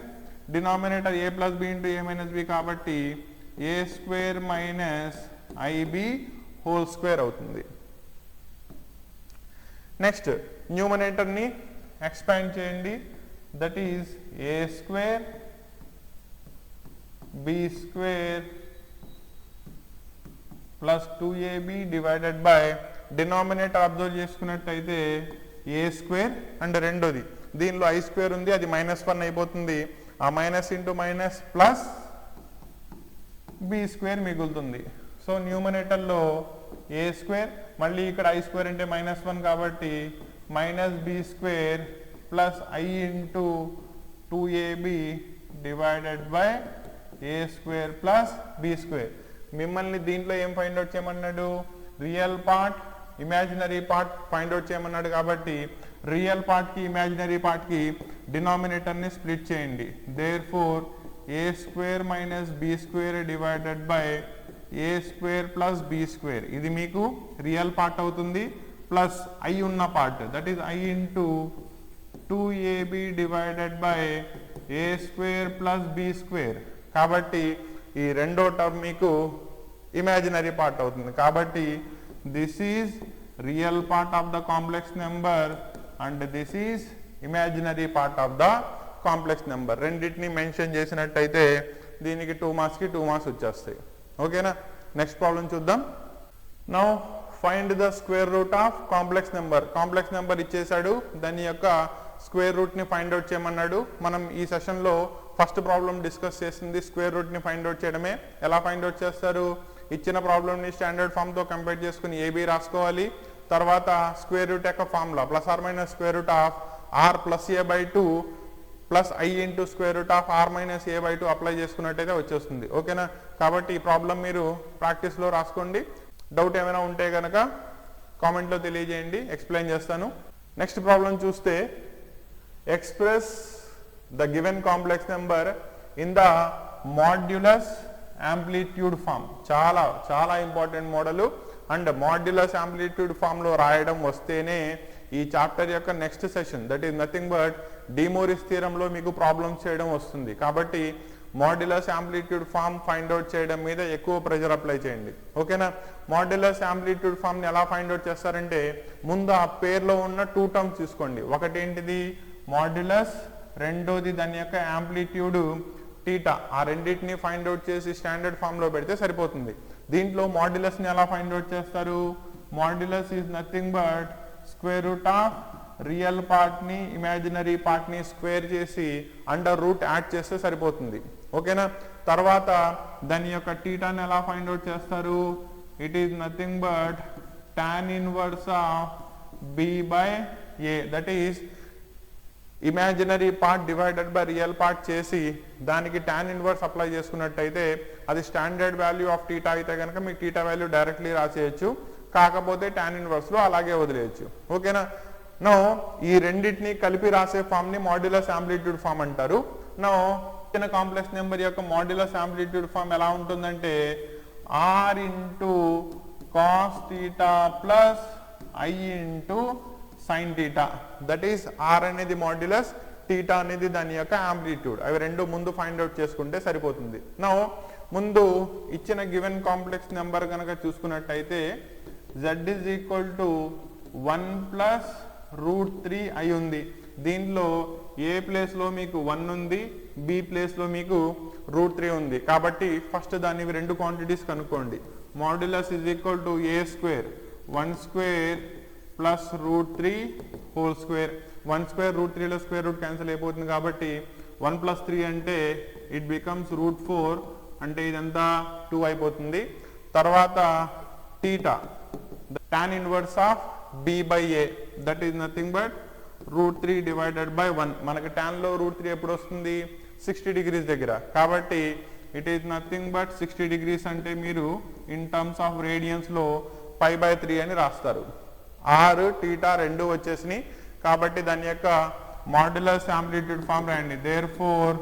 denominator a plus b into a minus b కాబట్టి a square minus i b whole square అవుతుంది. నెక్స్ట్ న్యూమరేటర్ని ఎక్స్పాండ్ చేయండి, that is a square b square plus 2ab divided by denominator observe చేసుకున్నట్టయితే a square and రెండోది దీనిలో I square ఉంది, అది -1 అయిపోతుంది. ఆ minus into minus plus B square మిగులుతుంది. సో న్యూమరేటర్లో ఏ స్క్వేర్, మళ్ళీ ఇక్కడ ఐ స్క్వేర్ అంటే -1 కాబట్టి minus b square plus i into 2ab divided by a square plus B square. మిమ్మల్ని దీంట్లో ఏం ఫైండ్ అవుట్ చేయమన్నాడు? Real part imaginary part find out చేయమన్నాడు కాబట్టి రియల్ పార్ట్కి ఇమాజినరీ పార్ట్కి డినామినేటర్ని స్ప్లిట్ చేయండి. Therefore a square minus b square divided by a square plus B square, ఇది మీకు రియల్ పార్ట్ అవుతుంది. ప్లస్ ఐ ఉన్న పార్ట్ that is i into 2ab divided by a square plus B square. కాబట్టి ఈ రెండో టర్మ్ మీకు ఇమాజినరీ పార్ట్ అవుతుంది. కాబట్టి this is real part of the complex number and this is imaginary part of the complex number. రెండింటిని mention చేసినట్టయితే దీనికి 2 మార్క్స్కి 2 మార్క్స్ వచ్చేస్తాయి. ఓకేనా? నెక్స్ట్ ప్రాబ్లం చూద్దాం. Now find the square root of complex number. Complex number ఇచ్చేసాడు, దాని యొక్క స్క్వేర్ రూట్ని ఫైండ్ అవుట్ చేయమన్నాడు. మనం ఈ సెషన్లో ఫస్ట్ ప్రాబ్లం డిస్కస్ చేసింది స్క్వేర్ రూట్ని ఫైండ్ అవుట్ చేయడమే. ఎలా ఫైండ్ అవుట్ చేస్తారు? ఇచ్చిన ప్రాబ్లమ్ని స్టాండర్డ్ ఫామ్తో కంపేర్ చేసుకుని ఏబీ రాసుకోవాలి. తర్వాత స్క్వేర్ రూట్ యొక్క formula plus or minus square root of r plus a by 2 plus i into square root of r minus a by 2 apply చేసుకున్నట్టయితే వచ్చేస్తుంది. ఓకేనా? కాబట్టి ఈ ప్రాబ్లం మీరు ప్రాక్టీస్లో రాసుకోండి. డౌట్ ఏమైనా ఉంటే కనుక కామెంట్లో తెలియజేయండి, ఎక్స్ప్లెయిన్ చేస్తాను. నెక్స్ట్ ప్రాబ్లం చూస్తే express the given complex number in the modulus amplitude form. చాలా చాలా important model. And modulus amplitude form లో రాయడం వస్తేనే ఈ చాప్టర్ యొక్క next session that is nothing but De Moivre's theorem లో మీకు ప్రాబ్లమ్స్ చేయడం వస్తుంది. కాబట్టి modulus amplitude form find out చేయడం మీద ఎక్కువ ప్రెషర్ అప్లై చేయండి. ఓకేనా? మాడ్యులస్ యాంప్లిట్యూడ్ ఫామ్ ని ఎలా ఫైండ్ అవుట్ చేస్తారంటే ముందు ఆ పేర్లో ఉన్న 2 టర్మ్స్ తీసుకోండి. ఒకటి ఏంటిది? మాడ్యులస్, రెండోది దాని యొక్క యాంప్లిట్యూడ్ టీటా. ఆ రెండింటిని ఫైండ్ అవుట్ చేసి స్టాండర్డ్ ఫామ్ లో పెడితే సరిపోతుంది. దీంట్లో మాడ్యులస్ ని ఎలా ఫైండ్ అవుట్ చేస్తారు? Modulus is nothing but square root of real part ని ఇమాజినరీ పార్ట్ ని స్క్వేర్ చేసి అండర్ రూట్ యాడ్ చేస్తే సరిపోతుంది. ఓకేనా? తర్వాత దాని యొక్క టీటాని ఎలా ఫైండ్ అవుట్ చేస్తారు? It is nothing but tan inverse of b by a, that is imaginary part divided by real part చేసి దానికి tan ఇన్వర్స్ అప్లై చేసుకున్నట్టయితే అది స్టాండర్డ్ వాల్యూ ఆఫ్ టీటా అయితే కనుక మీకు టీటా వాల్యూ డైరెక్ట్లీ రాసేయచ్చు, కాకపోతే tan ఇన్వర్స్ లో అలాగే వదిలేయచ్చు. ఓకేనా? నో ఈ రెండింటిని కలిపి రాసే ఫామ్ ని మాడ్యులస్ యాంప్లిట్యూడ్ ఫామ్ అంటారు. నో ఇచ్చిన కాంప్లెక్స్ నెంబర్ యొక్క మాడ్యులస్ యాంప్లిట్యూడ్ ఫామ్ ఎలా ఉంటుందంటే r into cos theta plus i into sine theta, that is r అనేది మాడ్యులస్, థీటా అనేది దాని యొక్క యాంప్లిట్యూడ్. అవి రెండు ముందు ఫైండ్ అవుట్ చేసుకుంటే సరిపోతుంది. నో ముందు ఇచ్చిన గివెన్ కాంప్లెక్స్ నెంబర్ కనుక చూసుకున్నట్టయితే z is equal to 1 plus √3 అయి ఉంది. దీనిలో ఏ ప్లేస్ లో మీకు 1 ఉంది, బి ప్లేస్ లో మీకు √3 ఉంది. కాబట్టి ఫస్ట్ దాన్ని రెండు క్వాంటిటీస్ కనుక్కోండి. Modulus is equal to A square 1 square plus √3 whole square. 1 square √3 లో స్క్వేర్ రూట్ క్యాన్సిల్ అయిపోతుంది కాబట్టి 1 ప్లస్ 3 అంటే ఇట్ బికమ్స్ √4, అంటే ఇదంతా 2 అయిపోతుంది. తర్వాత theta tan inverse of b by a, that is nothing but √3 divided by 1. మనకి tan లో √3 ఎప్పుడు వస్తుంది? 60 డిగ్రీస్ దగ్గర. కాబట్టి it is nothing but 60 degrees అంటే మీరు ఇన్ టర్మ్స్ ఆఫ్ రేడియన్స్ లో π/3 అని రాస్తారు. ఆర్ టీటా రెండు వచ్చేసినాయి కాబట్టి దాని యొక్క మాడ్యులస్ యాంప్లిట్యూడ్ ఫామ్ రాయండి. Therefore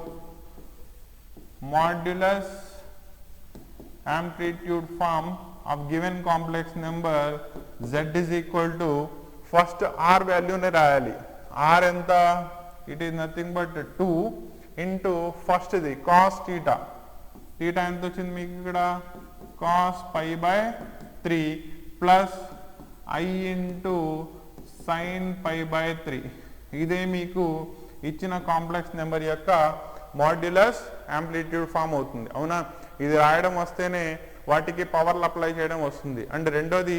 modulus amplitude form of given complex number z is equal to first are వాల్యూని రాయాలి. ఆర్ ఎంత? It is nothing but 2 into ఫస్ట్ది కాస్ టీటా. టీటా ఎంత వచ్చింది మీకు ఇక్కడ cos pi by 3 plus i into sine pi by 3. ఇదే మీకు ఇచ్చిన కాంప్లెక్స్ నెంబర్ యొక్క మాడ్యులస్ యాంప్లిట్యూడ్ ఫామ్ అవుతుంది. అవునా, ఇది రాయడం వస్తేనే వాటికి పవర్లు అప్లై చేయడం వస్తుంది. అండ్ రెండోది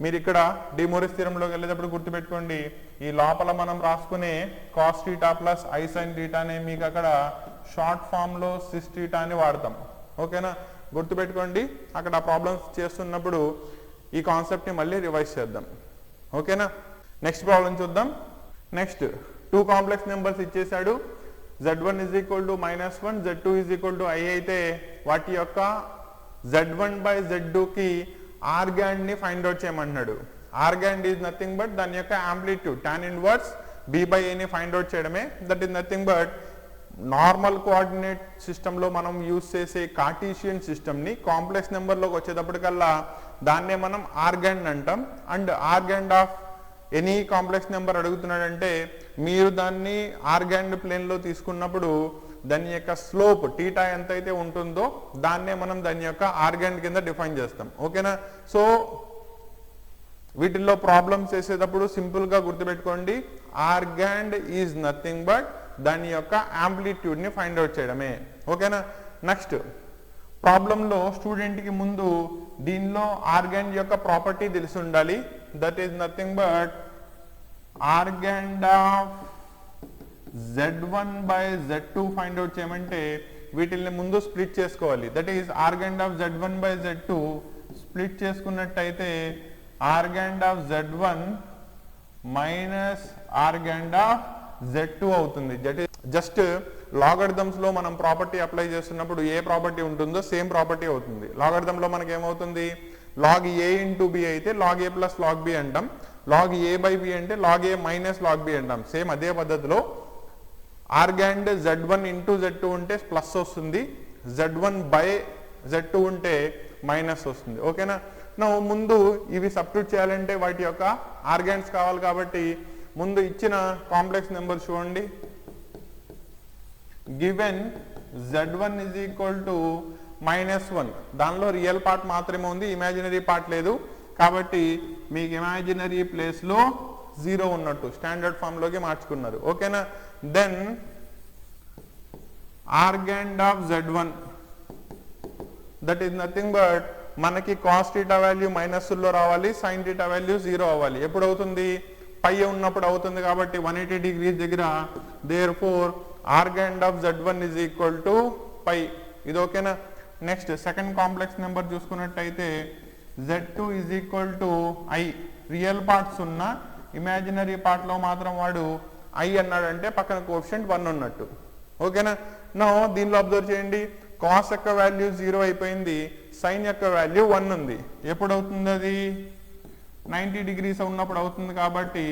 మీరు ఇక్కడ డి మోరిస్ థియరంలోకి వెళ్ళేటప్పుడు గుర్తుపెట్టుకోండి, ఈ లోపల మనం రాసుకునే cos theta plus I sine theta అనే మీకు అక్కడ షార్ట్ ఫామ్లో సిస్ టీటా అని వాడతాం. ఓకేనా, గుర్తుపెట్టుకోండి. అక్కడ ప్రాబ్లమ్స్ చేస్తున్నప్పుడు ఈ కాన్సెప్ట్ని మళ్ళీ రివైజ్ చేద్దాం. ఓకేనా, నెక్స్ట్ ప్రాబ్లం చూద్దాం. నెక్స్ట్ 2 కాంప్లెక్స్ నెంబర్స్ ఇచ్చేసాడు. z1 is equal to -1, z2 is equal to i అయితే వాటి యొక్క z1 by z2 కి ఆర్గాండ్ ని ఫైండ్ అవుట్ చేయమన్నాడు. ఆర్గాండ్ ఈజ్ నథింగ్ బట్ దాని యొక్క amplitude tan inverse b by a ని ఫైండ్ అవుట్ చేయడమే. That is nothing but normal coordinate సిస్టంలో మనం యూజ్ చేసే కార్టీషియన్ సిస్టమ్ని కాంప్లెక్స్ నెంబర్లోకి వచ్చేటప్పటికల్లా దాన్నే మనం ఆర్గాండ్ అంటాం. And Argand of any complex number అడుగుతున్నాడంటే మీరు దాన్ని ఆర్గాండ్ ప్లేన్లో తీసుకున్నప్పుడు దాని యొక్క స్లోప్ టీటా ఎంత అయితే ఉంటుందో దాన్నే మనం దాని యొక్క ఆర్గాండ్ కింద డిఫైన్ చేస్తాం. ఓకేనా, సో వీటిల్లో ప్రాబ్లమ్స్ చేసేటప్పుడు సింపుల్గా గుర్తుపెట్టుకోండి, ఆర్గాండ్ ఈజ్ నథింగ్ బట్ దాని యొక్క యాంప్లిట్యూడ్ని ఫైండ్ అవుట్ చేయడమే. ఓకేనా, నెక్స్ట్ ప్రాబ్లంలో స్టూడెంట్కి ముందు దీనిలో ఆర్గాండ్ యొక్క ప్రాపర్టీ తెలిసి ఉండాలి. That is nothing but Argand of z1 by z2 find out చేయమంటే వీటిల్ని ముందు స్ప్లిట్ చేసుకోవాలి. That is Argand of z1 by z2 split చేసుకున్నట్టయితే Argand of z1 minus Argand of z2 అవుతుంది. జస్ట్ లాగరిథమ్స్ లో మనం ప్రాపర్టీ అప్లై చేస్తున్నప్పుడు ఏ ప్రాపర్టీ ఉంటుందో సేమ్ ప్రాపర్టీ అవుతుంది. లాగరిథమ్ లో మనకి ఏమవుతుంది, log a ఇంటూ b అయితే log a plus log b అంటాం, log a బై b అంటే log a minus log b అంటాం. సేమ్ అదే పద్ధతిలో ఆర్గాండ్ z1 ఇంటూ z2 ఉంటే ప్లస్ వస్తుంది, z1 బై z2 ఉంటే మైనస్ వస్తుంది. ఓకేనా, నా ముందు ఇవి సబ్స్టిట్యూట్ చేయాలంటే వాటి యొక్క ఆర్గాండ్స్ కావాలి కాబట్టి ముందు ఇచ్చిన కాంప్లెక్స్ నెంబర్ చూడండి. Given z1 is equal to -1, దానిలో రియల్ పార్ట్ మాత్రమే ఉంది, ఇమాజినరీ పార్ట్ లేదు కాబట్టి మీకు ఇమాజినరీ ప్లేస్లో 0 ఉన్నట్టు స్టాండర్డ్ ఫామ్లోకి మార్చుకున్నారు. ఓకేనా, then Argand of z1 that is nothing but మనకి కాస్ టీటా వాల్యూ మైనస్లో రావాలి, సైన్ టీటా వాల్యూ 0 అవ్వాలి. ఎప్పుడు అవుతుంది, పై ఉన్నప్పుడు అవుతుంది కాబట్టి 180 degrees దగ్గర. Therefore Argand of z1 is equal to pi. ఇది ఓకేనా. నెక్స్ట్ సెకండ్ కాంప్లెక్స్ నెంబర్ చూసుకున్నట్టయితే z2 is equal to i. Real parts ఉన్న ఇమాజినరీ పార్ట్లో మాత్రం వాడు i అన్నాడంటే పక్కన కోఎఫిషియంట్ 1 ఉన్నట్టు. ఓకేనా, నో దీనిలో అబ్జర్వ్ చేయండి, కాస్ యొక్క వాల్యూ 0 అయిపోయింది, సైన్ యొక్క వాల్యూ 1 ఉంది. ఎప్పుడు అవుతుంది అది, 90 degrees ఉన్నప్పుడు అవుతుంది కాబట్టి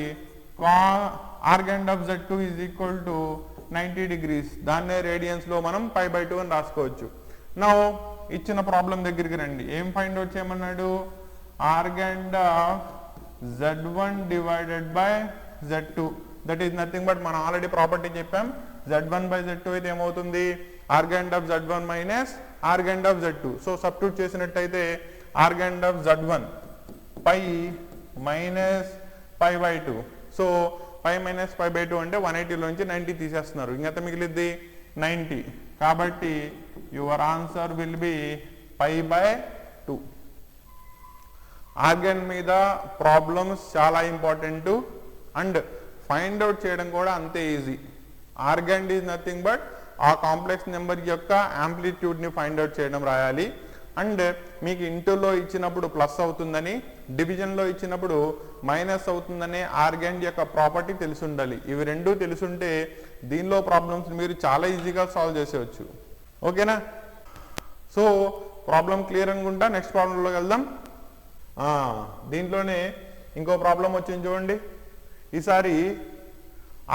Argand of z2 is equal to 90 degrees. దాన్నే రేడియన్స్ లో మనం π/2 అని రాసుకోవచ్చు. నౌ ఇచ్చిన ప్రాబ్లం దగ్గరికి రండి. ఏం ఫైండ్ అవుట్ చేయమన్నాడు, Argand of z1 divided by z2 that is nothing but మనం ఆల్రెడీ ప్రాపర్టీ చెప్పాం, z1 బై z2 అయితే ఏమవుతుంది, Argand of z1 minus Argand of z2. So substitute చేసినట్టయితే Argand of z1 pi minus π/2. So pi minus π/2 అంటే 180లోంచి 90 తీసేస్తున్నారు, ఇంకెంత మిగిలిద్ది 90. కాబట్టి your answer will be π/2. Argand మీద ప్రాబ్లమ్స్ చాలా ఇంపార్టెంట్ అండ్ ఫైండ్ అవుట్ చేయడం కూడా అంతే easy. Organ is nothing but ఆ కాంప్లెక్స్ నెంబర్ యొక్క యాంప్లిట్యూడ్ని ఫైండ్ అవుట్ చేయడం రాయాలి. అండ్ మీకు ఇంటూలో ఇచ్చినప్పుడు ప్లస్ అవుతుందని, డివిజన్లో ఇచ్చినప్పుడు మైనస్ అవుతుందనే ఆర్గాండ్ యొక్క ప్రాపర్టీ తెలిసి ఉండాలి. ఇవి రెండూ తెలుసుంటే దీనిలో ప్రాబ్లమ్స్ మీరు చాలా ఈజీగా సాల్వ్ చేసేవచ్చు. ఓకేనా, సో ప్రాబ్లం క్లియర్ అనుకుంటా. నెక్స్ట్ ప్రాబ్లంలోకి వెళ్దాం. దీంట్లోనే ఇంకో ప్రాబ్లం వచ్చింది చూడండి. ఈసారి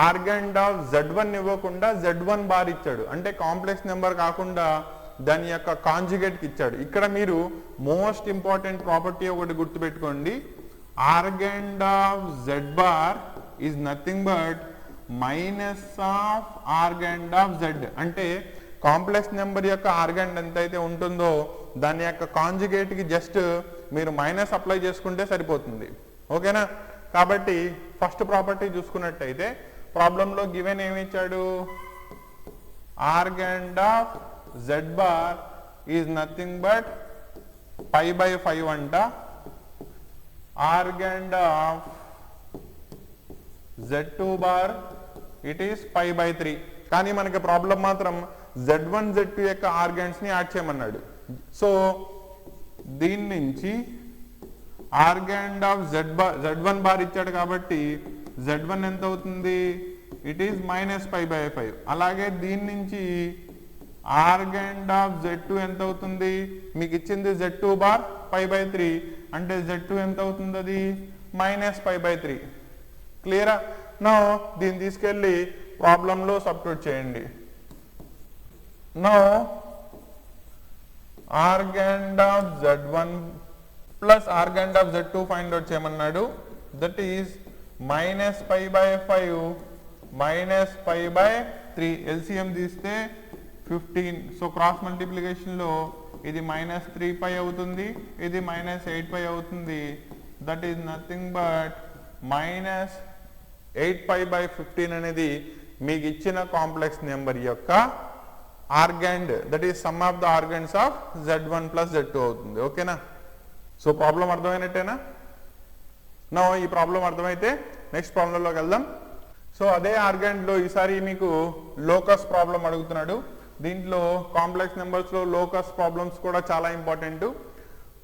ఆర్గాండ్ ఆఫ్ z1 ఇవ్వకుండా z1 బార్ ఇచ్చాడు, అంటే కాంప్లెక్స్ నెంబర్ కాకుండా దాని యొక్క కాంజుగేట్కి ఇచ్చాడు. ఇక్కడ మీరు మోస్ట్ ఇంపార్టెంట్ ప్రాపర్టీ ఒకటి గుర్తుపెట్టుకోండి, Argand of z bar is nothing but minus of Argand of z. అంటే కాంప్లెక్స్ నెంబర్ యొక్క ఆర్గాండ్ ఎంతైతే ఉంటుందో దాని యొక్క కాంజుగేట్కి జస్ట్ మీరు మైనస్ అప్లై చేసుకుంటే సరిపోతుంది. ఓకేనా? కాబట్టి ఫస్ట్ ప్రాపర్టీ చూసుకున్నట్టయితే ప్రాబ్లంలో గివెన్ ఏమి ఇచ్చాడు, Argand of z bar is nothing but π/5 అంట, Argand of Z2 bar it is π/3. కానీ మనకి ప్రాబ్లం మాత్రం Z1 Z2 యొక్క ఆర్గాండ్స్ ని యాడ్ చేయమన్నాడు. సో దీని నుంచి ఆర్గాండ్ ఆఫ్ Z1 బార్ ఇచ్చాడు కాబట్టి Z1 ఎంత అవుతుంది, ఇట్ ఈస్ -π/5. అలాగే దీని నుంచి ఆర్గాండ్ ఆఫ్ Z2 ఎంత అవుతుంది, మీకు ఇచ్చింది Z2 బార్ π/3 అంటే Z2 ఎంత అవుతుంది, అది -π/3. క్లియరా? నో దీన్ని తీసుకెళ్ళి ప్రాబ్లంలో సబ్స్టిట్యూట్ చేయండి. No Argand of Z1 plus Argand of Z2 find out చేయమన్నాడు. That is -π/5 -π/3. ఎల్సిఎం తీస్తే 15. సో క్రాస్ మల్టిప్లికేషన్లో ఇది -3π అవుతుంది, ఇది -8π అవుతుంది. దట్ ఈస్ నథింగ్ బట్ -8π/15 అనేది మీకు ఇచ్చిన కాంప్లెక్స్ నెంబర్ యొక్క Argand, that is sum of the Argands of Z1 plus Z2 అవుతుంది. ఓకేనా? సో ప్రాబ్లం అర్థమైనట్టేనా? నా ఈ ప్రాబ్లం అర్థమైతే నెక్స్ట్ ప్రాబ్లంలోకి వెళ్దాం. సో అదే ఆర్గాండ్లో ఈసారి మీకు లోకస్ ప్రాబ్లం అడుగుతున్నాడు. దీంట్లో కాంప్లెక్స్ నెంబర్స్లో లోకస్ ప్రాబ్లమ్స్ కూడా చాలా ఇంపార్టెంట్.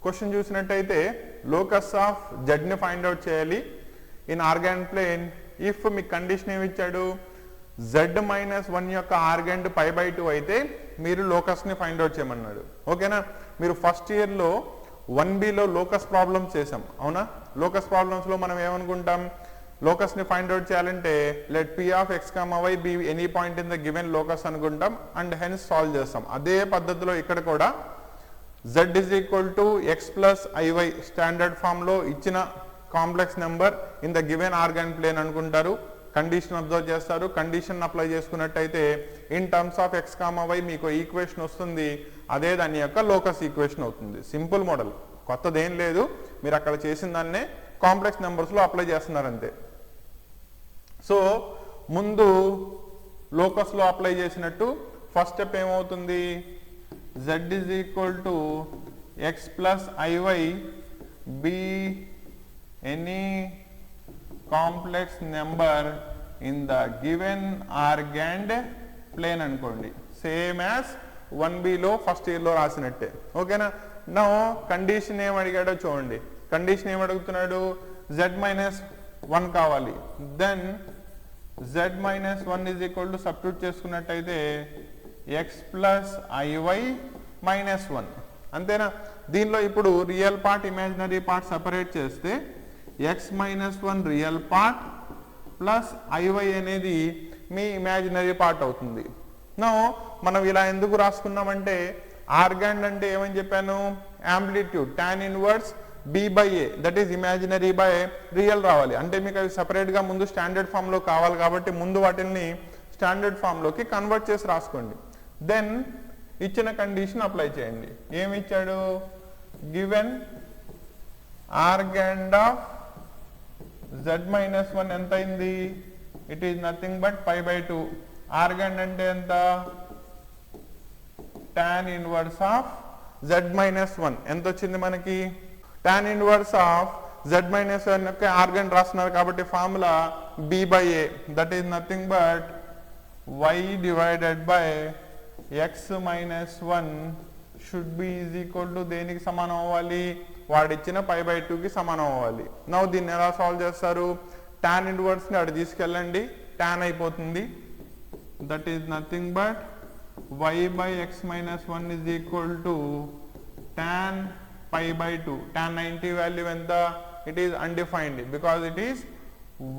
క్వశ్చన్ చూసినట్టయితే లోకస్ ఆఫ్ జెడ్ని ఫైండ్ అవుట్ చేయాలి ఇన్ ఆర్గాండ్ ప్లేన్. ఇఫ్ మీకు కండిషన్ ఏమి ఇచ్చాడు, Z-1 యొక్క ఆర్గాండ్ π/2 అయితే మీరు లోకస్ని ఫైండ్ అవుట్ చేయమన్నాడు. ఓకేనా? మీరు ఫస్ట్ ఇయర్లో 1Bలో లోకస్ ప్రాబ్లమ్స్ చేసాం, అవునా? లోకస్ ప్రాబ్లమ్స్లో మనం ఏమనుకుంటాం, లోకస్ని ఫైండ్ అవుట్ చేయాలంటే let P of x, y be any point in the given locus అనుకుంటాం అండ్ హెన్స్ సాల్వ్ చేస్తాం. అదే పద్ధతిలో ఇక్కడ కూడా Z is equal to x plus iy standard ఫామ్లో ఇచ్చిన complex number in the given Argand plane అనుకుంటారు. కండిషన్ అబ్జర్వ్ చేస్తారు. కండిషన్ అప్లై చేసుకున్నట్టయితే in terms of x, y మీకు ఈక్వేషన్ వస్తుంది. అదే దాని యొక్క లోకస్ ఈక్వేషన్ అవుతుంది. సింపుల్ మోడల్, కొత్తదేం లేదు. మీరు అక్కడ చేసిన దాన్నే కాంప్లెక్స్ నెంబర్స్లో అప్లై చేస్తున్నారు అంతే. సో ముందు లోకస్లో అప్లై చేసినట్టు ఫస్ట్ స్టెప్ ఏమవుతుంది, Z is equal to x plus iy be any complex number in the given argand plane అనుకోండి. సేమ్ యాజ్ 1Bలో ఫస్ట్ ఇయర్లో రాసినట్టే. ఓకేనా? నా కండిషన్ ఏం అడిగాడో చూడండి. కండిషన్ ఏం అడుగుతున్నాడు, Z-1 కావాలి. Then Z-1 is equal to substitute చేసుకున్నట్టయితే x plus iy minus 1. అంతేనా? దీనిలో ఇప్పుడు real part imaginary part separate చేస్తే x minus 1 real part plus iy అనేది మీ ఇమాజినరీ పార్ట్ అవుతుంది. నో మనం ఇలా ఎందుకు రాసుకున్నామంటే ఆర్గాండ్ అంటే ఏమని చెప్పాను, amplitude tan inverse b/a that is imaginary by real రావాలి. అంటే మీకు అవి సపరేట్గా ముందు స్టాండర్డ్ ఫామ్లో కావాలి కాబట్టి ముందు వాటిని స్టాండర్డ్ ఫామ్లోకి కన్వర్ట్ చేసి రాసుకోండి. దెన్ ఇచ్చిన కండిషన్ అప్లై చేయండి. ఏమి ఇచ్చాడు, గివెన్ ఆర్గాండ్ ఆఫ్ Z-1 ఎంత అయింది, it is nothing but π/2. Argand అంటే ఎంత, tan ఇన్వర్స్ ఆఫ్ Z-1 ఎంత వచ్చింది మనకి, tan ఇన్వర్స్ ఆఫ్ Z-1 యొక్క ఆర్గాండ్ రాస్తున్నారు కాబట్టి formula b/a that is nothing but y divided by x minus 1 should be is equal to దేనికి సమానం అవ్వాలి, వాడిచ్చిన π/2కి సమానం అవ్వాలి. నౌ దీన్ని ఎలా సాల్వ్ చేస్తారు, tan ఇన్వర్స్ని అటు తీసుకెళ్ళండి, tan అయిపోతుంది. That is nothing but y by x minus 1 is equal to tan π/2. tan 90 value ఎంత, it is undefined because it is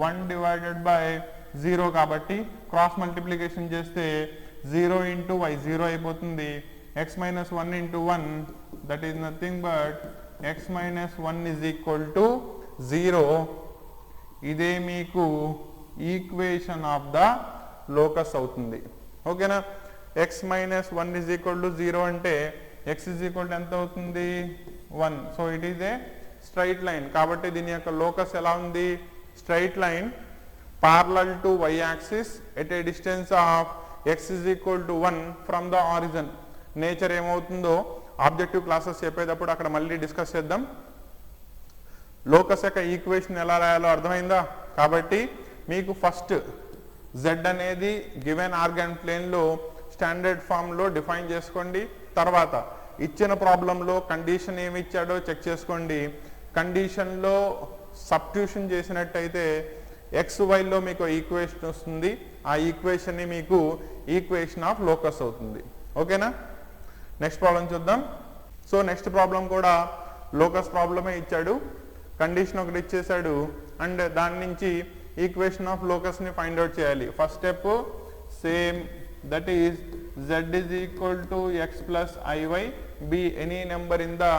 1 divided by 0 కాబట్టి క్రాస్ మల్టిప్లికేషన్ చేస్తే 0 into y 0 అయిపోతుంది. x minus 1 into 1 that is nothing but x minus 1 is equal to 0. ఇదే మీకు equation of the locus అవుతుంది. ఓకేనా. x minus 1 is equal to 0 అంటే x is equal to ఎంత అవుతుంది 1. So it is a straight line. కాబట్టి దీని యొక్క లోకస్ ఎలా ఉంది, straight line parallel to y axis at a distance of x is equal to 1 from the origin. Nature ఏమవుతుందో objective classes చెప్పేటప్పుడు అక్కడ మళ్ళీ డిస్కస్ చేద్దాం. లోకస్ యొక్క ఈక్వేషన్ ఎలా రాయాలో అర్థమైందా. కాబట్టి మీకు ఫస్ట్ z అనేది గివెన్ ఆర్గాన్ ప్లేన్లో స్టాండర్డ్ ఫామ్లో డిఫైన్ చేసుకోండి. తర్వాత ఇచ్చిన ప్రాబ్లంలో కండిషన్ ఏమి ఇచ్చాడో చెక్ చేసుకోండి. కండిషన్లో సబ్స్టిట్యూషన్ చేసినట్టయితే XYలో మీకు ఈక్వేషన్ వస్తుంది. ఆ ఈక్వేషన్ని మీకు ఈక్వేషన్ ఆఫ్ లోకస్ అవుతుంది. ఓకేనా. నెక్స్ట్ ప్రాబ్లం చూద్దాం. సో నెక్స్ట్ ప్రాబ్లం కూడా లోకస్ ప్రాబ్లమే ఇచ్చాడు, కండిషన్ ఒకటి ఇచ్చేసాడు అండ్ దాని నుంచి ఈక్వేషన్ ఆఫ్ లోకస్ని ఫైండ్ అవుట్ చేయాలి. First step same, that is z is equal to x plus iy be any number in the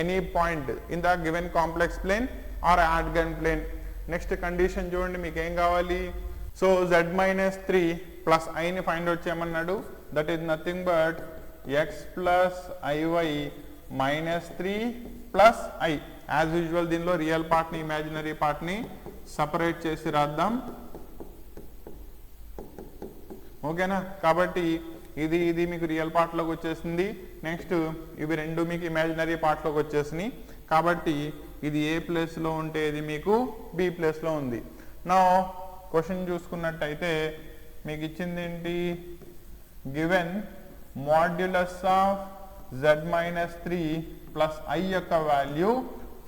any point in the given complex plane or adjoint plane. Next condition చూడండి, మీకు ఏం కావాలి. So z minus 3 plus ఐని find out చేయమన్నాడు. That is nothing but x plus i y minus 3 plus i. As usual దీనిలో real పార్ట్ని imaginary పార్ట్ని separate చేసి రాద్దాం. ఓకేనా. కాబట్టి ఇది మీకు రియల్ పార్ట్లోకి వచ్చేసింది. నెక్స్ట్ ఇవి రెండు మీకు ఇమాజినరీ పార్ట్లోకి వచ్చేసినాయి. కాబట్టి ఇది ఏ ప్లేస్లో ఉంటే ఇది మీకు బి ప్లేస్లో ఉంది. నా క్వశ్చన్ చూసుకున్నట్టయితే మీకు ఇచ్చింది ఏంటి, given modulus of z minus 3 plus i యొక్క వాల్యూ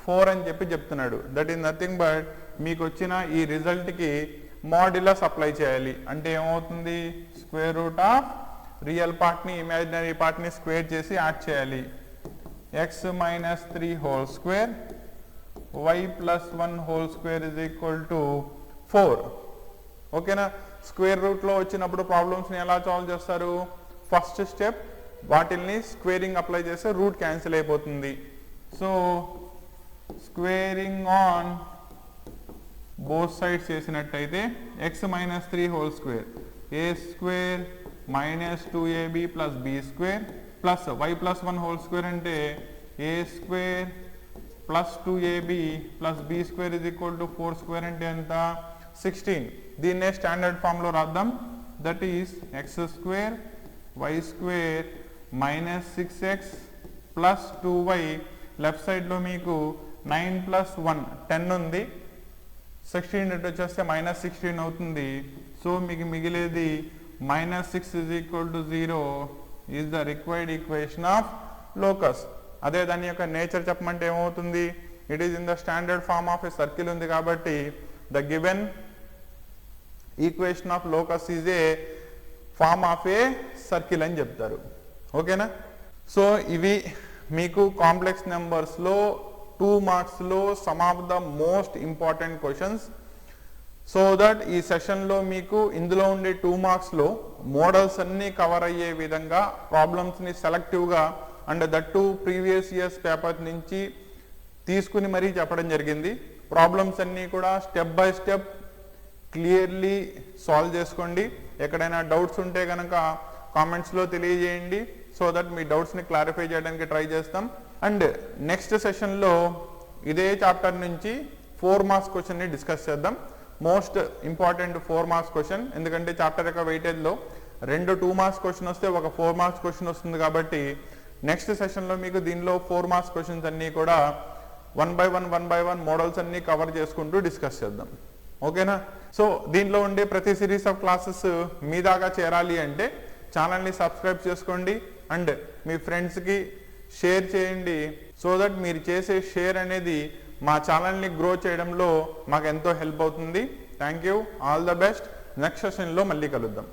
4 అని చెప్తున్నాడు. దట్ ఈస్ నథింగ్ బట్ మీకు వచ్చిన ఈ రిజల్ట్కి మాడ్యులస్ అప్లై చేయాలి. అంటే ఏమవుతుంది, స్క్వేర్ రూట్ ఆఫ్ రియల్ పార్ట్ని ఇమాజినరీ పార్ట్ని స్క్వేర్ చేసి యాడ్ చేయాలి. x minus 3 whole square y plus 1 whole square is equal to 4. ఓకేనా. స్క్వేర్ రూట్లో వచ్చినప్పుడు ప్రాబ్లమ్స్ని ఎలా సాల్వ్ చేస్తారు, ఫస్ట్ స్టెప్ వాటిల్ని స్క్వేరింగ్ అప్లై చేస్తే రూట్ క్యాన్సిల్ అయిపోతుంది. So squaring on both sides చేసినట్టయితే x minus 3 whole square a square minus 2ab plus B square plus y plus 1 whole square అంటే a square plus 2ab plus B square is equal to 4 square అంటే ఎంత 16. దీన్నే standard ఫామ్లో రాద్దాం. That is x square y square minus 6x plus 2y. Left సైడ్లో మీకు 9 plus 1 10 ఉంది. 16 ఇటు వచ్చేస్తే మైనస్ 16 అవుతుంది. సో మీకు మిగిలేది minus 6 is equal to 0 is the required equation of locus. అదే దాని యొక్క నేచర్ చెప్పమంటే ఏమవుతుంది, it is in the standard form of a circle ఉంది కాబట్టి the given equation of locus is a form of a circle అని చెప్తారు. ఓకేనా. సో ఇవి మీకు కాంప్లెక్స్ నెంబర్స్లో 2 మార్క్స్లో some of the most important questions. So that ఈ సెషన్లో మీకు ఇందులో ఉండే 2 మార్క్స్లో మోడల్స్ అన్నీ కవర్ అయ్యే విధంగా ప్రాబ్లమ్స్ని సెలెక్టివ్గా and that to previous years paper నుంచి తీసుకుని మరీ చెప్పడం జరిగింది. ప్రాబ్లమ్స్ అన్నీ కూడా step by step clearly solve చేసుకోండి. ఎక్కడైనా డౌట్స్ ఉంటే కనుక కామెంట్స్లో తెలియజేయండి. సో దట్ మీ డౌట్స్ని క్లారిఫై చేయడానికి ట్రై చేస్తాం. అండ్ నెక్స్ట్ సెషన్లో ఇదే చాప్టర్ నుంచి 4 మార్క్స్ క్వశ్చన్ని డిస్కస్ చేద్దాం. Most important 4 marks question. ఎందుకంటే చాప్టర్ యొక్క వెయిటేజ్లో 2 మార్క్స్ క్వశ్చన్ వస్తే ఒక 4 మార్క్స్ క్వశ్చన్ వస్తుంది. కాబట్టి నెక్స్ట్ సెషన్లో మీకు దీనిలో 4 మార్క్స్ క్వశ్చన్స్ అన్నీ కూడా 1 by 1 మోడల్స్ అన్నీ కవర్ చేసుకుంటూ డిస్కస్ చేద్దాం. ఓకేనా. సో దీనిలో ఉండే ప్రతి సిరీస్ ఆఫ్ క్లాసెస్ మీ దాకా చేరాలి అంటే ఛానల్ని సబ్స్క్రైబ్ చేసుకోండి అండ్ మీ ఫ్రెండ్స్కి షేర్ చేయండి. సో దట్ మీరు చేసే షేర్ అనేది మా ఛానల్ని గ్రో చేయడంలో మాకు ఎంతో హెల్ప్ అవుతుంది. Thank you, all the best. Next సెషన్లో మళ్ళీ కలుద్దాం.